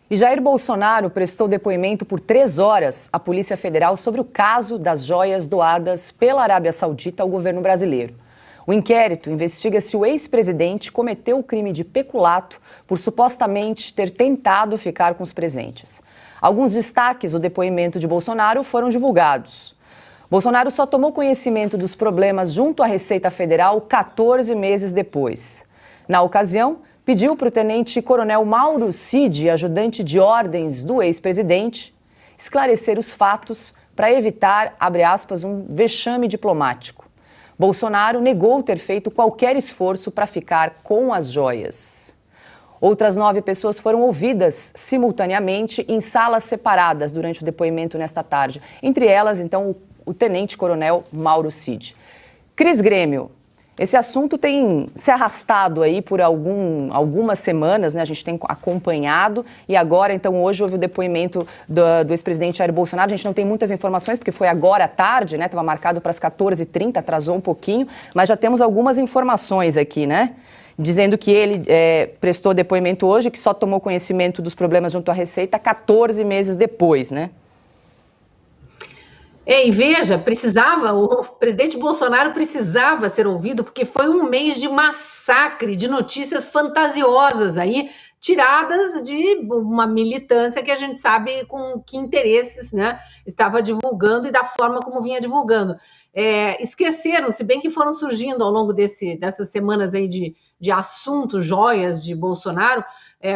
E Jair Bolsonaro prestou depoimento por 3 horas à Polícia Federal sobre o caso das joias doadas pela Arábia Saudita ao governo brasileiro. O inquérito investiga se o ex-presidente cometeu o crime de peculato por supostamente ter tentado ficar com os presentes. Alguns destaques do depoimento de Bolsonaro foram divulgados. Bolsonaro só tomou conhecimento dos problemas junto à Receita Federal 14 meses depois. Na ocasião, pediu para o tenente-coronel Mauro Cid, ajudante de ordens do ex-presidente, esclarecer os fatos para evitar, abre aspas, um vexame diplomático. Bolsonaro negou ter feito qualquer esforço para ficar com as joias. Outras 9 pessoas foram ouvidas simultaneamente em salas separadas durante o depoimento nesta tarde. Entre elas, então, o tenente-coronel Mauro Cid. Cris Grêmio, esse assunto tem se arrastado aí por algumas semanas, né? A gente tem acompanhado e agora, então, hoje houve o depoimento do ex-presidente Jair Bolsonaro. A gente não tem muitas informações porque foi agora à tarde, né? Estava marcado para as 14h30, atrasou um pouquinho, mas já temos algumas informações aqui, né? Dizendo que ele prestou depoimento hoje, que só tomou conhecimento dos problemas junto à Receita 14 meses depois, né? E veja, o presidente Bolsonaro precisava ser ouvido porque foi um mês de massacre, de notícias fantasiosas aí, tiradas de uma militância que a gente sabe com que interesses, né, estava divulgando e da forma como vinha divulgando. Esqueceram, se bem que foram surgindo ao longo dessas semanas aí de assuntos, joias de Bolsonaro,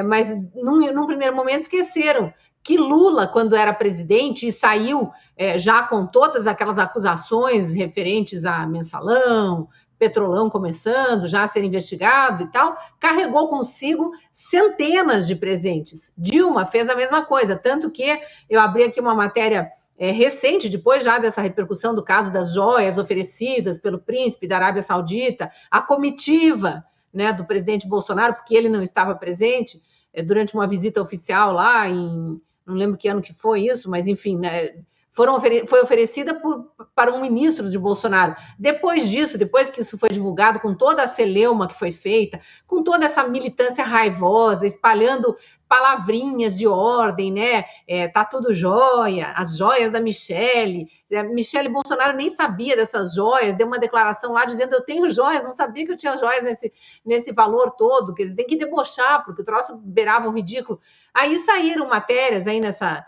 mas num primeiro momento esqueceram que Lula, quando era presidente e saiu já com todas aquelas acusações referentes a mensalão, petrolão começando já a ser investigado e tal, carregou consigo centenas de presentes. Dilma fez a mesma coisa, tanto que eu abri aqui uma matéria recente, depois já dessa repercussão do caso das joias oferecidas pelo príncipe da Arábia Saudita, a comitiva, né, do presidente Bolsonaro, porque ele não estava presente, durante uma visita oficial lá não lembro que ano que foi isso, mas enfim, né, foi oferecida para um ministro de Bolsonaro. Depois disso, depois que isso foi divulgado, com toda a celeuma que foi feita, com toda essa militância raivosa, espalhando palavrinhas de ordem, né? Tá tudo jóia, as joias da Michele. Michele Bolsonaro nem sabia dessas joias, deu uma declaração lá dizendo: eu tenho joias, não sabia que eu tinha joias nesse valor todo, que eles têm que debochar, porque o troço beirava o ridículo. Aí saíram matérias aí nessa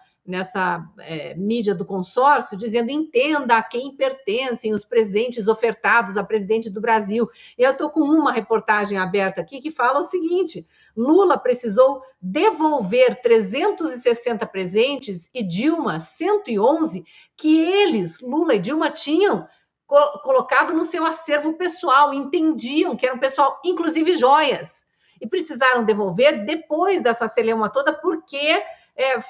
mídia do consórcio, dizendo: entenda a quem pertencem os presentes ofertados a presidente do Brasil. E eu estou com uma reportagem aberta aqui que fala o seguinte: Lula precisou devolver 360 presentes e Dilma 111 que eles, Lula e Dilma, tinham colocado no seu acervo pessoal, entendiam que era um pessoal, inclusive joias, e precisaram devolver depois dessa celeuma toda, porque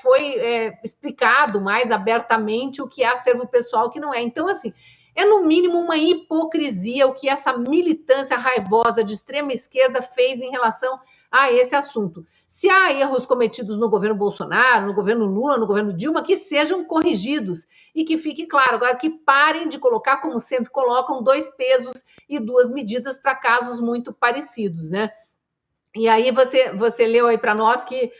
foi explicado mais abertamente o que é acervo pessoal, o que não é. Então, assim, é no mínimo uma hipocrisia o que essa militância raivosa de extrema esquerda fez em relação a esse assunto. Se há erros cometidos no governo Bolsonaro, no governo Lula, no governo Dilma, que sejam corrigidos e que fique claro. Agora, que parem de colocar, como sempre colocam, 2 pesos e 2 medidas para casos muito parecidos, né? E aí você leu aí para nós que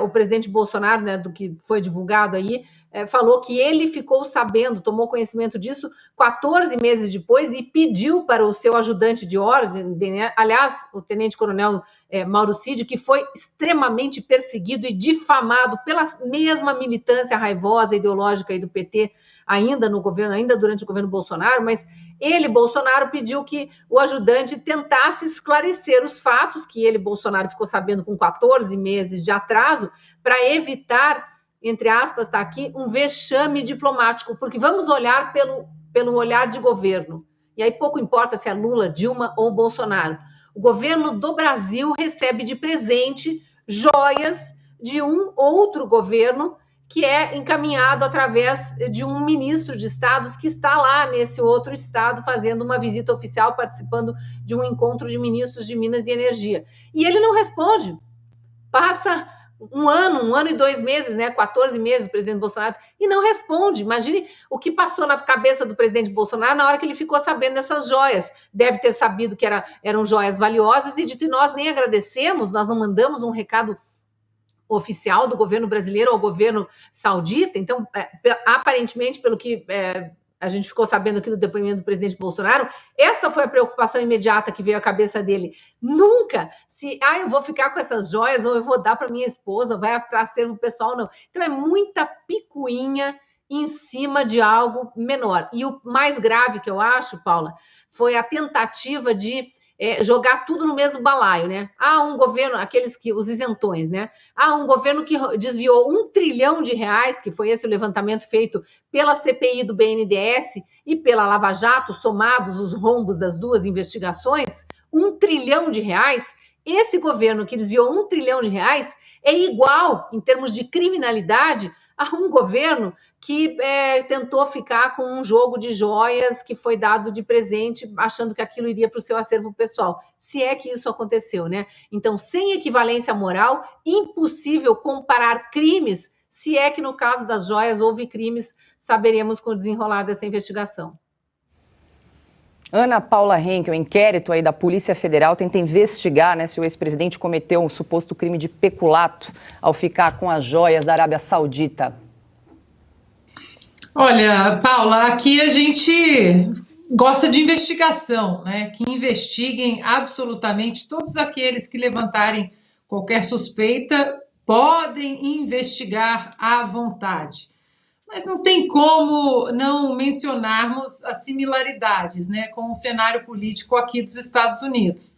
o presidente Bolsonaro, né, do que foi divulgado aí, falou que ele ficou sabendo, tomou conhecimento disso 14 meses depois e pediu para o seu ajudante de ordem, né, aliás, o tenente-coronel Mauro Cid, que foi extremamente perseguido e difamado pela mesma militância raivosa ideológica aí do PT, ainda durante o governo Bolsonaro, mas ele, Bolsonaro, pediu que o ajudante tentasse esclarecer os fatos que ele, Bolsonaro, ficou sabendo com 14 meses de atraso, para evitar, entre aspas, está aqui, um vexame diplomático, porque vamos olhar pelo olhar de governo. E aí pouco importa se é Lula, Dilma ou Bolsonaro. O governo do Brasil recebe de presente joias de um outro governo que é encaminhado através de um ministro de Estados que está lá nesse outro estado fazendo uma visita oficial, participando de um encontro de ministros de Minas e Energia. E ele não responde. Passa um ano e 2 meses, né, 14 meses o presidente Bolsonaro, e não responde. Imagine o que passou na cabeça do presidente Bolsonaro na hora que ele ficou sabendo dessas joias. Deve ter sabido que eram joias valiosas e nós nem agradecemos, nós não mandamos um recado oficial do governo brasileiro ao governo saudita. Então, aparentemente, pelo que a gente ficou sabendo aqui do depoimento do presidente Bolsonaro, essa foi a preocupação imediata que veio à cabeça dele. Nunca eu vou ficar com essas joias, ou eu vou dar para minha esposa, ou vai para acervo pessoal, não. Então, é muita picuinha em cima de algo menor. E o mais grave que eu acho, Paula, foi a tentativa de jogar tudo no mesmo balaio, né? Um governo, os isentões, né? Um governo que desviou R$1 trilhão, que foi esse o levantamento feito pela CPI do BNDES e pela Lava Jato, somados os rombos das duas investigações, R$1 trilhão. Esse governo que desviou R$1 trilhão é igual, em termos de criminalidade, a um governo que tentou ficar com um jogo de joias que foi dado de presente, achando que aquilo iria para o seu acervo pessoal. Se é que isso aconteceu, né? Então, sem equivalência moral, impossível comparar crimes, se é que no caso das joias houve crimes, saberemos com o desenrolar dessa investigação. Ana Paula Henkel, o inquérito aí da Polícia Federal tenta investigar, né, se o ex-presidente cometeu um suposto crime de peculato ao ficar com as joias da Arábia Saudita. Olha, Paula, aqui a gente gosta de investigação, né? Que investiguem absolutamente todos aqueles que levantarem qualquer suspeita, podem investigar à vontade. Mas não tem como não mencionarmos as similaridades, né, com o cenário político aqui dos Estados Unidos.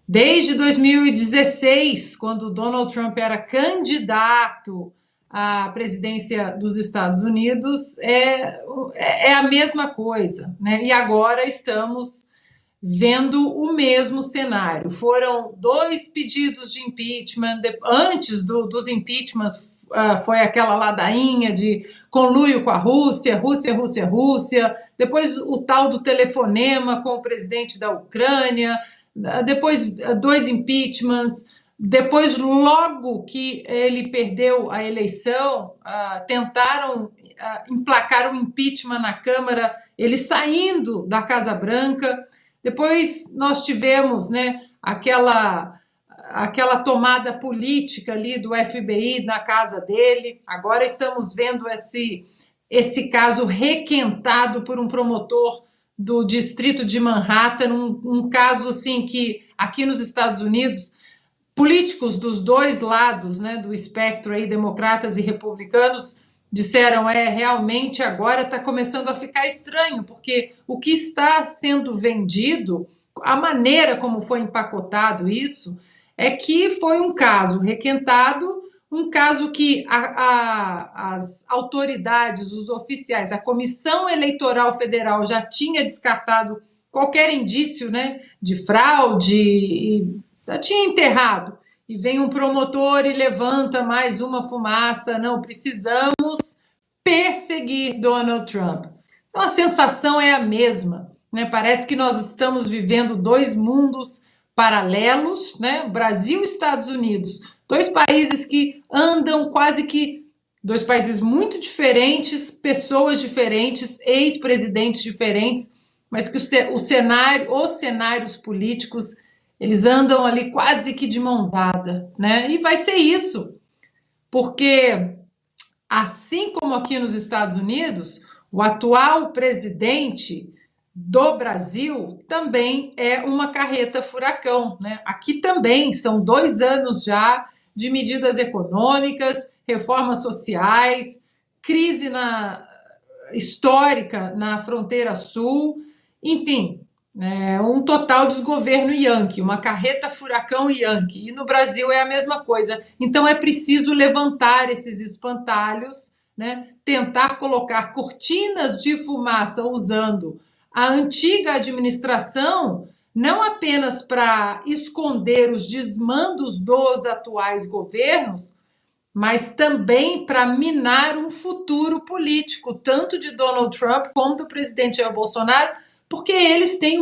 Desde 2016, quando Donald Trump era candidato à presidência dos Estados Unidos, é a mesma coisa, né? E agora estamos vendo o mesmo cenário. Foram 2 pedidos de impeachment, antes dos impeachments, foi aquela ladainha de conluio com a Rússia, Rússia. Depois o tal do telefonema com o presidente da Ucrânia. Depois 2 impeachments. Depois, logo que ele perdeu a eleição, tentaram emplacar um impeachment na Câmara, ele saindo da Casa Branca. Depois nós tivemos, né, aquela tomada política ali do FBI na casa dele. Agora estamos vendo esse caso requentado por um promotor do distrito de Manhattan, um caso assim que aqui nos Estados Unidos, políticos dos 2 lados, né, do espectro aí, democratas e republicanos, disseram, realmente agora está começando a ficar estranho, porque o que está sendo vendido, a maneira como foi empacotado isso, é que foi um caso requentado, um caso que as autoridades, os oficiais, a Comissão Eleitoral Federal já tinha descartado qualquer indício, né, de fraude, e já tinha enterrado. E vem um promotor e levanta mais uma fumaça, não, precisamos perseguir Donald Trump. Então a sensação é a mesma, né? Parece que nós estamos vivendo 2 mundos paralelos, né? Brasil e Estados Unidos, 2 países que andam quase que 2 países muito diferentes, pessoas diferentes, ex-presidentes diferentes, mas que os cenários políticos, eles andam ali quase que de mão dada, né? E vai ser isso, porque assim como aqui nos Estados Unidos, o atual presidente do Brasil também é uma carreta furacão, né? Aqui também são 2 anos já de medidas econômicas, reformas sociais, crise histórica na fronteira sul, enfim, um total desgoverno Yankee, uma carreta furacão Yankee. E no Brasil é a mesma coisa. Então é preciso levantar esses espantalhos, né? Tentar colocar cortinas de fumaça usando a antiga administração, não apenas para esconder os desmandos dos atuais governos, mas também para minar um futuro político, tanto de Donald Trump como do presidente Jair Bolsonaro, porque eles têm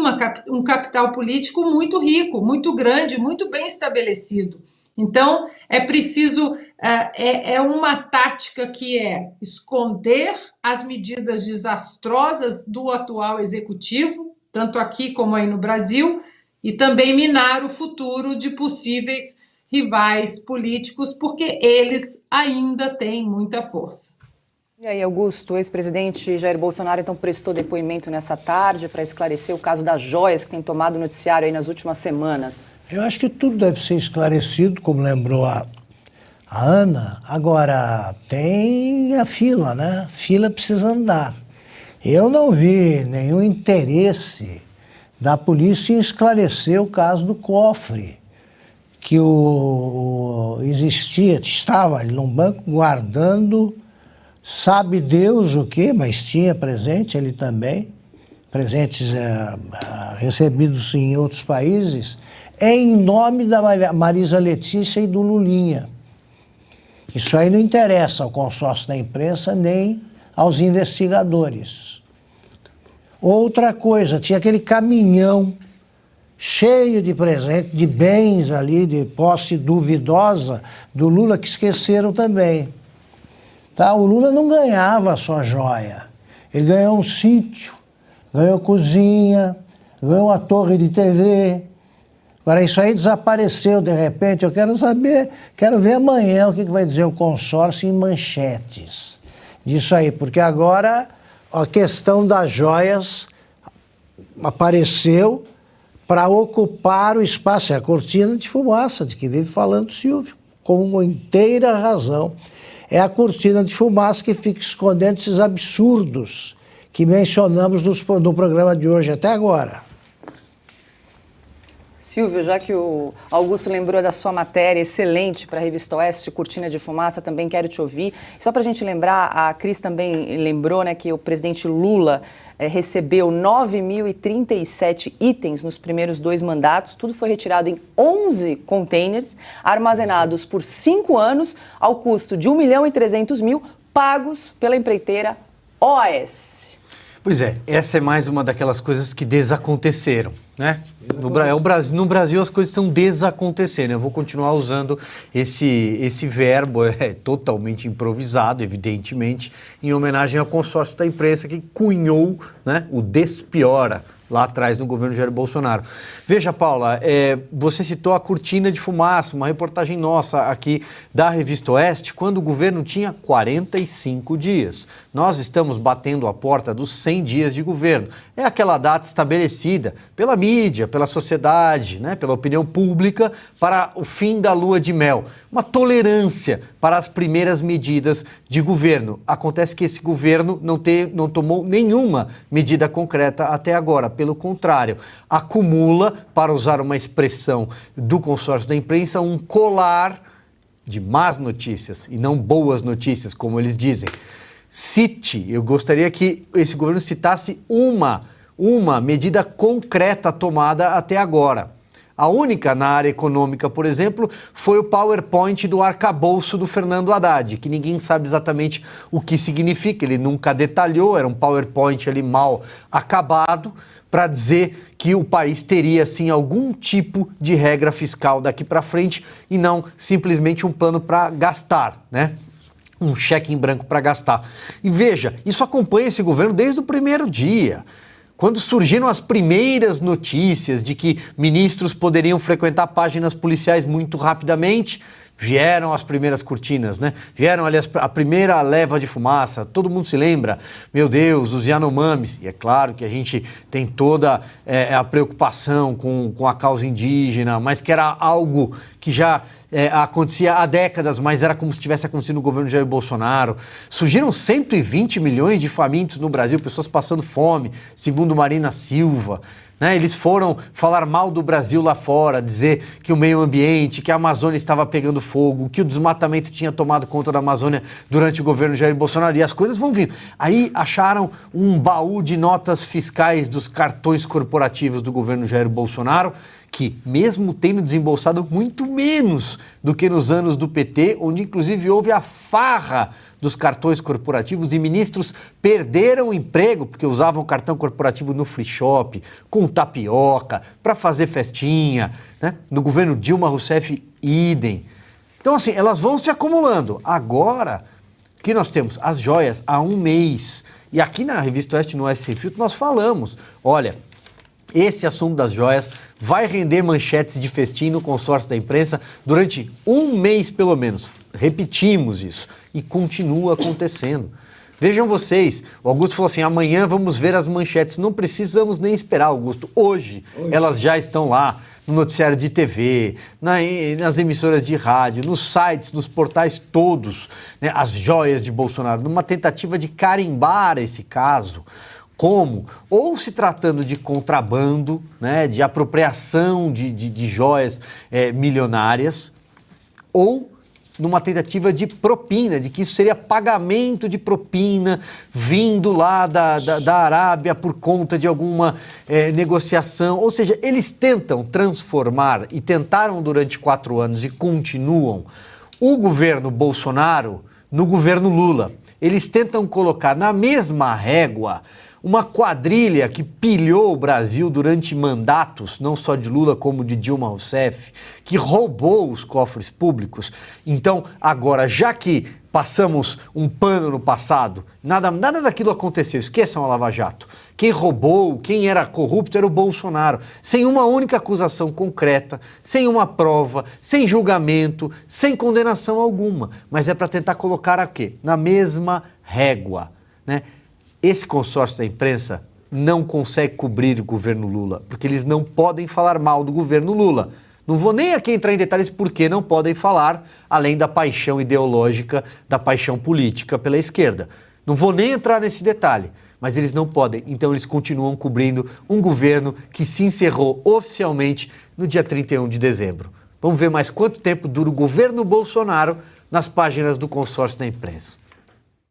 um capital político muito rico, muito grande, muito bem estabelecido. Então, é preciso, uma tática que é esconder as medidas desastrosas do atual executivo, tanto aqui como aí no Brasil, e também minar o futuro de possíveis rivais políticos, porque eles ainda têm muita força. E aí, Augusto, o ex-presidente Jair Bolsonaro então prestou depoimento nessa tarde para esclarecer o caso das joias que tem tomado noticiário aí nas últimas semanas. Eu acho que tudo deve ser esclarecido, como lembrou a Ana. Agora, tem a fila, né? A fila precisa andar. Eu não vi nenhum interesse da polícia em esclarecer o caso do cofre, que estava ali num banco guardando, sabe Deus o quê, mas tinha presente ele também, presentes recebidos em outros países, em nome da Marisa Letícia e do Lulinha. Isso aí não interessa ao consórcio da imprensa nem aos investigadores. Outra coisa, tinha aquele caminhão cheio de presentes, de bens ali, de posse duvidosa do Lula, que esqueceram também. Tá? O Lula não ganhava só joia. Ele ganhou um sítio, ganhou cozinha, ganhou uma torre de TV. Agora, isso aí desapareceu de repente. Eu quero saber, quero ver amanhã o que vai dizer o consórcio em manchetes disso aí, porque agora a questão das joias apareceu para ocupar o espaço. É a cortina de fumaça de que vive falando o Silvio, com inteira razão. É a cortina de fumaça que fica escondendo esses absurdos que mencionamos no programa de hoje até agora. Silvio, já que o Augusto lembrou da sua matéria excelente para a Revista Oeste, Cortina de Fumaça, também quero te ouvir. Só para a gente lembrar, a Cris também lembrou, né, que o presidente Lula recebeu 9.037 itens nos primeiros 2 mandatos. Tudo foi retirado em 11 containers, armazenados por 5 anos, ao custo de R$1.300.000, pagos pela empreiteira OAS. Pois é, essa é mais uma daquelas coisas que desaconteceram, né? No Brasil as coisas estão desacontecendo. Eu vou continuar usando esse verbo, totalmente improvisado, evidentemente, em homenagem ao consórcio da imprensa que cunhou, né, o Despiora lá atrás no governo Jair Bolsonaro. Veja, Paula, você citou a cortina de fumaça, uma reportagem nossa aqui da Revista Oeste, quando o governo tinha 45 dias. Nós estamos batendo a porta dos 100 dias de governo. É aquela data estabelecida pela mídia, pela sociedade, né, pela opinião pública, para o fim da lua de mel. Uma tolerância para as primeiras medidas de governo. Acontece que esse governo não tomou nenhuma medida concreta até agora. Pelo contrário, acumula, para usar uma expressão do consórcio da imprensa, um colar de más notícias e não boas notícias, como eles dizem. Eu gostaria que esse governo citasse uma medida concreta tomada até agora. A única na área econômica, por exemplo, foi o PowerPoint do arcabouço do Fernando Haddad, que ninguém sabe exatamente o que significa, ele nunca detalhou, era um PowerPoint ali mal acabado, para dizer que o país teria, sim, algum tipo de regra fiscal daqui para frente e não simplesmente um plano para gastar, né? Um cheque em branco para gastar. E veja, isso acompanha esse governo desde o primeiro dia. Quando surgiram as primeiras notícias de que ministros poderiam frequentar páginas policiais muito rapidamente, vieram as primeiras cortinas, né? Vieram ali a primeira leva de fumaça, todo mundo se lembra, meu Deus, os Yanomamis. E é claro que a gente tem toda a preocupação com a causa indígena, mas que era algo que já acontecia há décadas, mas era como se tivesse acontecido no governo Jair Bolsonaro. Surgiram 120 milhões de famintos no Brasil, pessoas passando fome, segundo Marina Silva. Né? Eles foram falar mal do Brasil lá fora, dizer que o meio ambiente, que a Amazônia estava pegando fogo, que o desmatamento tinha tomado conta da Amazônia durante o governo Jair Bolsonaro, e as coisas vão vindo. Aí acharam um baú de notas fiscais dos cartões corporativos do governo Jair Bolsonaro, que, mesmo tendo desembolsado muito menos do que nos anos do PT, onde inclusive houve a farra dos cartões corporativos e ministros perderam o emprego porque usavam cartão corporativo no free shop, com tapioca, para fazer festinha, né? No governo Dilma Rousseff, idem. Então, assim, elas vão se acumulando. Agora, o que nós temos? As joias há um mês. E aqui na Revista Oeste, no Oeste Sem Filtro, nós falamos, olha, esse assunto das joias vai render manchetes de festim no consórcio da imprensa durante um mês pelo menos. Repetimos isso e continua acontecendo. Vejam vocês, o Augusto falou assim, amanhã vamos ver as manchetes. Não precisamos nem esperar, Augusto. Hoje elas já estão lá no noticiário de TV, nas emissoras de rádio, nos sites, nos portais todos, né, as joias de Bolsonaro, numa tentativa de carimbar esse caso. Como? Ou se tratando de contrabando, né, de apropriação de joias milionárias, ou numa tentativa de propina, de que isso seria pagamento de propina vindo lá da Arábia por conta de alguma negociação. Ou seja, eles tentam transformar, e tentaram durante 4 anos e continuam, o governo Bolsonaro no governo Lula. Eles tentam colocar na mesma régua uma quadrilha que pilhou o Brasil durante mandatos, não só de Lula como de Dilma Rousseff, que roubou os cofres públicos. Então, agora, já que passamos um pano no passado, nada daquilo aconteceu, esqueçam a Lava Jato. Quem roubou, quem era corrupto era o Bolsonaro, sem uma única acusação concreta, sem uma prova, sem julgamento, sem condenação alguma. Mas é para tentar colocar a quê? Na mesma régua, né? Esse consórcio da imprensa não consegue cobrir o governo Lula, porque eles não podem falar mal do governo Lula. Não vou nem aqui entrar em detalhes porque não podem falar, além da paixão ideológica, da paixão política pela esquerda. Não vou nem entrar nesse detalhe, mas eles não podem. Então eles continuam cobrindo um governo que se encerrou oficialmente no dia 31 de dezembro. Vamos ver mais quanto tempo dura o governo Bolsonaro nas páginas do consórcio da imprensa.